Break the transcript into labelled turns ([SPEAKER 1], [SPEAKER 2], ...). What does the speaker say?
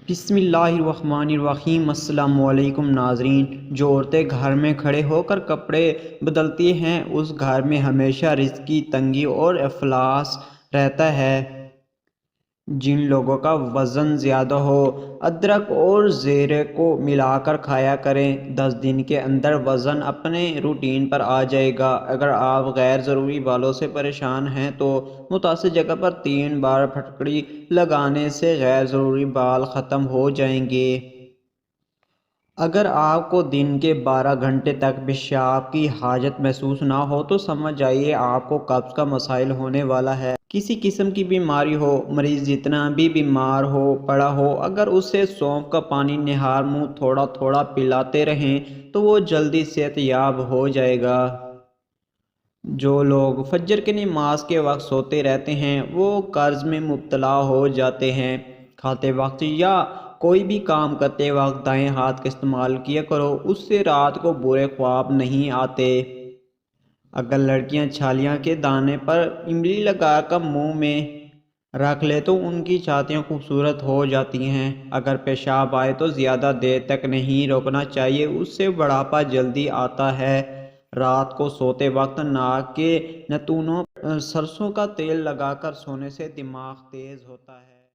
[SPEAKER 1] بسم اللہ الرحمن الرحیم۔ السلام علیکم ناظرین۔ جو عورتیں گھر میں کھڑے ہو کر کپڑے بدلتی ہیں اس گھر میں ہمیشہ رزق کی تنگی اور افلاس رہتا ہے۔ جن لوگوں کا وزن زیادہ ہو ادرک اور زیرے کو ملا کر کھایا کریں، 10 دن کے اندر وزن اپنے روٹین پر آ جائے گا۔ اگر آپ غیر ضروری بالوں سے پریشان ہیں تو متاثرہ جگہ پر 3 بار پھٹکڑی لگانے سے غیر ضروری بال ختم ہو جائیں گے۔ اگر آپ کو دن کے 12 گھنٹے تک پیشاب کی حاجت محسوس نہ ہو تو سمجھ جائیے آپ کو قبض کا مسائل ہونے والا ہے۔ کسی قسم کی بیماری ہو، مریض جتنا بھی بیمار ہو پڑا ہو، اگر اسے سونف کا پانی نہار منہ تھوڑا تھوڑا پلاتے رہیں تو وہ جلدی صحت یاب ہو جائے گا۔ جو لوگ فجر کی نماز کے وقت سوتے رہتے ہیں وہ قرض میں مبتلا ہو جاتے ہیں۔ کھاتے وقت یا کوئی بھی کام کرتے وقت دائیں ہاتھ کا استعمال کیا کرو، اس سے رات کو برے خواب نہیں آتے۔ اگر لڑکیاں چھالیاں کے دانے پر املی لگا کر منہ میں رکھ لے تو ان کی چھاتیاں خوبصورت ہو جاتی ہیں۔ اگر پیشاب آئے تو زیادہ دیر تک نہیں روکنا چاہیے، اس سے بڑھاپا جلدی آتا ہے۔ رات کو سوتے وقت ناک کے نتنوں پر سرسوں کا تیل لگا کر سونے سے دماغ تیز ہوتا ہے۔